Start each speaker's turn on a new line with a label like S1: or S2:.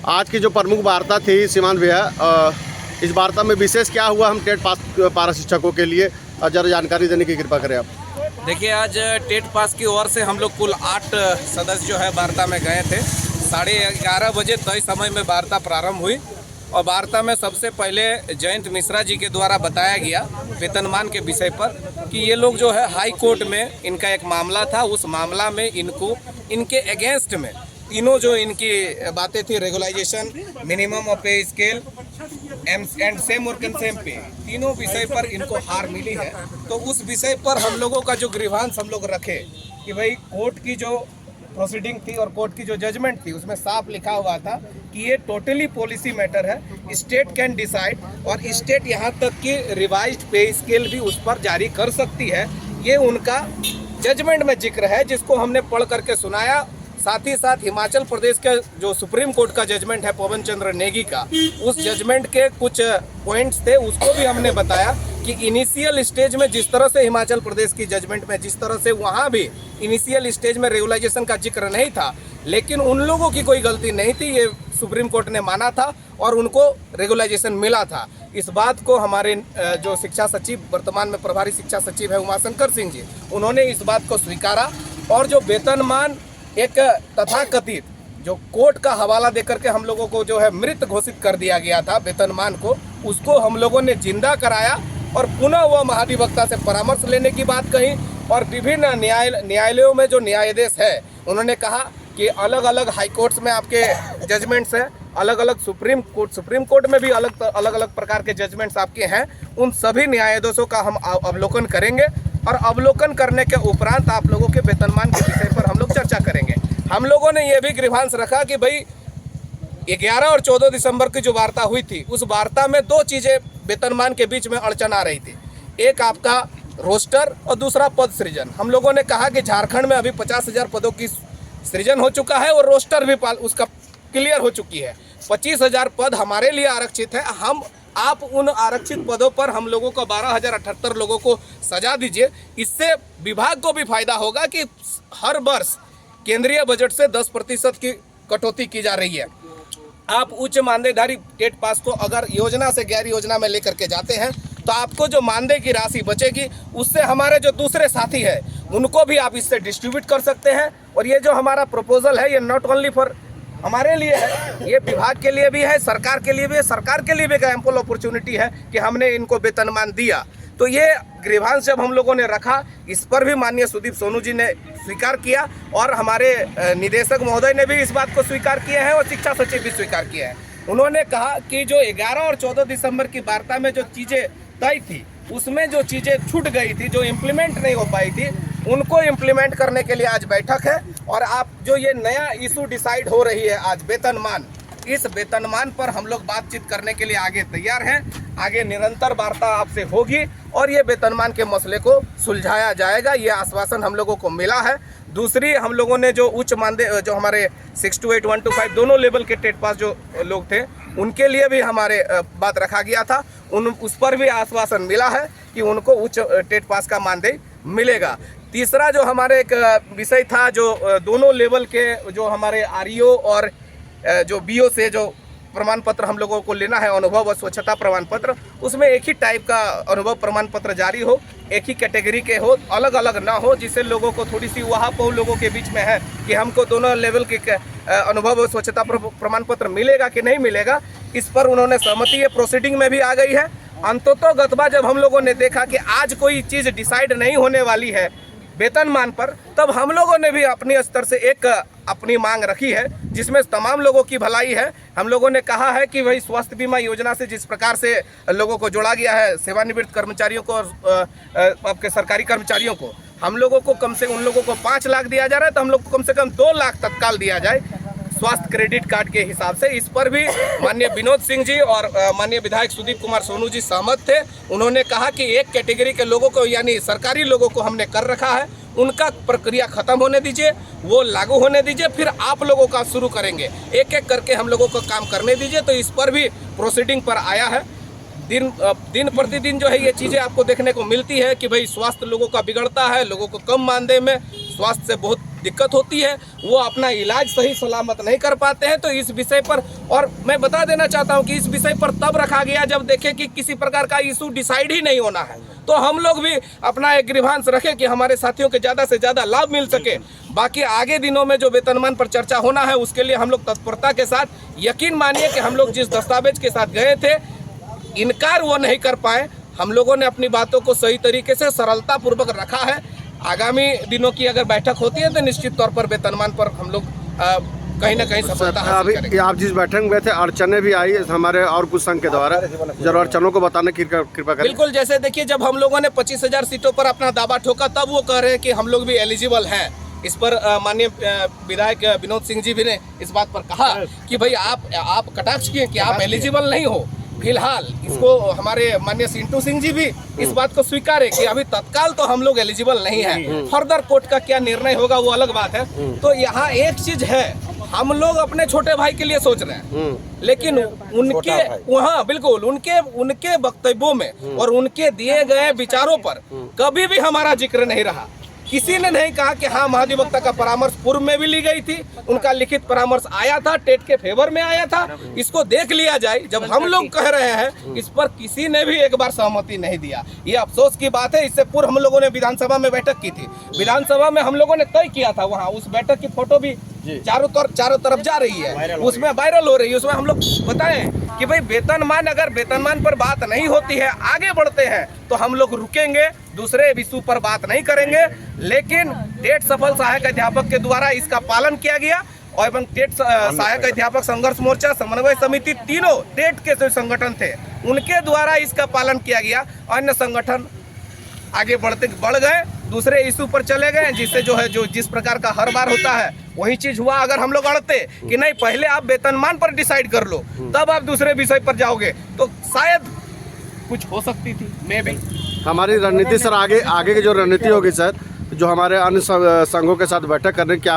S1: आज की जो प्रमुख वार्ता थी सीमांत भैया, इस वार्ता में विशेष क्या हुआ हम टेट पास पारा शिक्षकों के लिए, जरा जानकारी देने की कृपा करें आप।
S2: देखिए, आज टेट पास की ओर से हम लोग कुल 8 सदस्य जो है वार्ता में गए थे। 11:30 बजे तय समय में वार्ता प्रारंभ हुई और वार्ता में सबसे पहले जयंत मिश्रा जी के द्वारा बताया गया वेतनमान के विषय पर कि ये लोग जो है हाई कोर्ट में इनका एक मामला था, उस मामला में इनको इनके अगेंस्ट में तीनों जो इनकी बातें थी, रेगुलाइजेशन, मिनिमम ऑफ पे scale and same work and same पे, तीनों विषय पर इनको हार मिली है। तो उस विषय पर हम लोगों का जो ग्रीवांस हम लोग रखे कि भाई कोर्ट की जो प्रोसीडिंग थी और कोर्ट की जो जजमेंट थी उसमें साफ लिखा हुआ था कि ये टोटली पॉलिसी मैटर है, स्टेट कैन डिसाइड, और स्टेट यहाँ तक कि रिवाइज्ड पे स्केल भी उस पर जारी कर सकती है। ये उनका जजमेंट में जिक्र है जिसको हमने पढ़ करके सुनाया। साथ ही साथ हिमाचल प्रदेश के जो सुप्रीम कोर्ट का जजमेंट है पवन चंद्र नेगी का, उस जजमेंट के कुछ पॉइंट्स थे, उसको भी हमने बताया कि इनिशियल स्टेज में जिस तरह से हिमाचल प्रदेश की जजमेंट में जिस तरह से वहाँ भी इनिशियल स्टेज में रेगुलाइजेशन का जिक्र नहीं था, लेकिन उन लोगों की कोई गलती नहीं थी, ये सुप्रीम कोर्ट ने माना था और उनको रेगुलाइजेशन मिला था। इस बात को हमारे जो शिक्षा सचिव, वर्तमान में प्रभारी शिक्षा सचिव है उमाशंकर सिंह जी, उन्होंने इस बात को स्वीकारा। और जो वेतनमान एक तथाकथित जो कोर्ट का हवाला देकर के हम लोगों को जो है मृत घोषित कर दिया गया था वेतनमान को, उसको हम लोगों ने जिंदा कराया और पुनः वह महाधिवक्ता से परामर्श लेने की बात कही। और विभिन्न न्यायालयों में जो न्यायाधीश है उन्होंने कहा कि अलग अलग हाई कोर्ट्स में आपके जजमेंट्स हैं, अलग अलग सुप्रीम कोर्ट में भी अलग अलग प्रकार के जजमेंट्स आपके हैं। उन सभी न्यायाधीशों का हम अवलोकन करेंगे और अवलोकन करने के उपरांत आप लोगों के वेतनमान के विषय पर हम लोग चर्चा करेंगे। हम लोगों ने यह भी ग्रीवांस रखा कि भाई 11 और 14 दिसंबर की जो वार्ता हुई थी, उस वार्ता में दो चीज़ें वेतनमान के बीच में अड़चन आ रही थी। एक आपका रोस्टर और दूसरा पद सृजन। हम लोगों ने कहा कि झारखंड में अभी 50,000 पदों की सृजन हो चुका है और रोस्टर भी उसका क्लियर हो चुकी है। 25,000 पद हमारे लिए आरक्षित है। आप उन आरक्षित पदों पर हम लोगों को 12,078 लोगों को सजा दीजिए। इससे विभाग को भी फायदा होगा कि हर वर्ष केंद्रीय बजट से 10% की कटौती की जा रही है। आप उच्च मानदेयधारी टेट पास को अगर योजना से गैर योजना में लेकर के जाते हैं तो आपको जो मानदेय की राशि बचेगी उससे हमारे जो दूसरे साथी हैं उनको भी आप इससे डिस्ट्रीब्यूट कर सकते हैं। और ये जो हमारा प्रपोजल है ये नॉट ओनली फॉर हमारे लिए है, ये विभाग के लिए भी है, सरकार के लिए भी है। सरकार के लिए भी एक एम्पल अपॉर्चुनिटी है कि हमने इनको वेतनमान दिया। तो ये ग्रीवांस जब हम लोगों ने रखा, इस पर भी माननीय सुदीप सोनू जी ने स्वीकार किया और हमारे निदेशक महोदय ने भी इस बात को स्वीकार किया है और शिक्षा सचिव भी स्वीकार किया है। उन्होंने कहा कि जो 11 और 14 दिसंबर की वार्ता में जो चीज़ें तय थी उसमें जो चीज़ें छूट गई थी, जो इम्प्लीमेंट नहीं हो पाई थी, उनको इम्प्लीमेंट करने के लिए आज बैठक है। और आप जो ये नया इशू डिसाइड हो रही है आज वेतनमान, इस वेतनमान पर हम लोग बातचीत करने के लिए आगे तैयार हैं। आगे निरंतर वार्ता आपसे होगी और ये वेतनमान के मसले को सुलझाया जाएगा, ये आश्वासन हम लोगों को मिला है। दूसरी, हम लोगों ने जो उच्च मानदेय जो हमारे 628, 125 दोनों लेवल के टेट पास जो लोग थे उनके लिए भी हमारे बात रखा गया था, उस पर भी आश्वासन मिला है कि उनको उच्च टेट पास का मानदेय मिलेगा। तीसरा जो हमारे एक विषय था, जो दोनों लेवल के जो हमारे आरईओ और जो बीओ से जो प्रमाण पत्र हम लोगों को लेना है, अनुभव और स्वच्छता प्रमाण पत्र, उसमें एक ही टाइप का अनुभव प्रमाण पत्र जारी हो, एक ही कैटेगरी के हो, अलग अलग ना हो, जिससे लोगों को थोड़ी सी वहां लोगों के बीच में है कि हमको दोनों लेवल के अनुभव और स्वच्छता प्रमाण पत्र मिलेगा कि नहीं मिलेगा। इस पर उन्होंने सहमति है, प्रोसीडिंग में भी आ गई है। अंततोगत्वा जब हम लोगों ने देखा कि आज कोई चीज़ डिसाइड नहीं होने वाली है वेतनमान पर, तब हम लोगों ने भी अपने स्तर से एक अपनी मांग रखी है जिसमें तमाम लोगों की भलाई है। हम लोगों ने कहा है कि भाई स्वास्थ्य बीमा योजना से जिस प्रकार से लोगों को जोड़ा गया है, सेवानिवृत्त कर्मचारियों को और आपके सरकारी कर्मचारियों को, हम लोगों को कम से उन लोगों को 5 लाख दिया जा रहा है, तो हम लोग को कम से कम 2 लाख तत्काल दिया जाए स्वास्थ्य क्रेडिट कार्ड के हिसाब से। इस पर भी माननीय विनोद सिंह जी और माननीय विधायक सुदीप कुमार सोनू जी सहमत थे। उन्होंने कहा कि एक कैटेगरी के लोगों को यानी सरकारी लोगों को हमने कर रखा है, उनका प्रक्रिया खत्म होने दीजिए, वो लागू होने दीजिए, फिर आप लोगों का शुरू करेंगे, एक एक करके हम लोगों को काम करने दीजिए। तो इस पर भी प्रोसीडिंग पर आया है। दिन प्रतिदिन जो है ये चीज़ें आपको देखने को मिलती है कि भाई स्वास्थ्य लोगों का बिगड़ता है, लोगों को कम मानदेय में स्वास्थ्य से बहुत दिक्कत होती है, वो अपना इलाज सही सलामत नहीं कर पाते हैं। तो इस विषय पर, और मैं बता देना चाहता हूं कि इस विषय पर तब रखा गया जब देखे कि किसी प्रकार का इशू डिसाइड ही नहीं होना है, तो हम लोग भी अपना एक ग्रीवांस रखें कि हमारे साथियों के ज़्यादा से ज़्यादा लाभ मिल सके। बाकी आगे दिनों में जो वेतनमान पर चर्चा होना है उसके लिए हम लोग तत्परता के साथ, यकीन मानिए कि हम लोग जिस दस्तावेज के साथ गए थे इनकार वो नहीं कर पाए। हम लोगों ने अपनी बातों को सही तरीके से सरलता पूर्वक रखा है। आगामी दिनों की अगर बैठक होती है तो निश्चित तौर पर वेतनमान पर हम लोग कहीं ना कहीं सफलता हासिल करेंगे।
S1: अभी आप जिस बैठक में गए थे अड़चने भी आई हमारे और कुछ संघ के द्वारा, जरा अड़चनों को बताने की कृपा करें।
S2: बिल्कुल, जैसे देखिए जब हम लोगों ने 25,000 सीटों पर अपना दावा ठोका तब वो कह रहे हैं कि हम लोग भी एलिजिबल हैं। इस पर माननीय विधायक विनोद सिंह जी भी ने इस बात पर कहा कि भाई आप कटाक्ष किए कि आप एलिजिबल नहीं हो फिलहाल। इसको हमारे माननीय सिंटू सिंह जी भी इस बात को स्वीकारे कि अभी तत्काल तो हम लोग एलिजिबल नहीं है, फर्दर कोर्ट का क्या निर्णय होगा वो अलग बात है। तो यहाँ एक चीज है, हम लोग अपने छोटे भाई के लिए सोच रहे हैं, लेकिन उनके वहाँ बिल्कुल उनके वक्तव्यों में और उनके दिए गए विचारों पर कभी भी हमारा जिक्र नहीं रहा। किसी ने नहीं कहा कि हाँ महाधिवक्ता का परामर्श पूर्व में भी ली गई थी, उनका लिखित परामर्श आया था, टेट के फेवर में आया था, इसको देख लिया जाए। जब हम लोग कह रहे हैं इस पर किसी ने भी एक बार सहमति नहीं दिया। ये अफसोस की बात है। इससे पूर्व हम लोगों ने विधानसभा में बैठक की थी, विधानसभा में हम लोगों ने तय किया था, वहाँ उस बैठक की फोटो भी चारों तरफ जा रही है, उसमें वायरल हो रही है। उसमें हम लोग बताएं कि भाई वेतनमान, अगर वेतनमान पर बात नहीं होती है, आगे बढ़ते हैं तो हम लोग रुकेंगे, दूसरे विषय पर बात नहीं करेंगे। लेकिन टेट सफल सहायक अध्यापक के द्वारा इसका पालन किया गया और एवं टेट सहायक अध्यापक संघर्ष मोर्चा, समन्वय समिति, तीनों टेट के जो संगठन थे उनके द्वारा इसका पालन किया गया। अन्य संगठन आगे बढ़ गए, दूसरे इशू पर चले गए, जिससे जो है जो जिस प्रकार का हर बार होता है वही चीज हुआ। अगर हम लोग अड़ते कि नहीं पहले आप वेतनमान पर डिसाइड कर लो तब आप दूसरे विषय पर जाओगे तो शायद कुछ हो सकती थी। मैं भी
S1: हमारी रणनीति सर आगे की जो रणनीति होगी सर, जो हमारे अन्य संघों के साथ बैठक करने की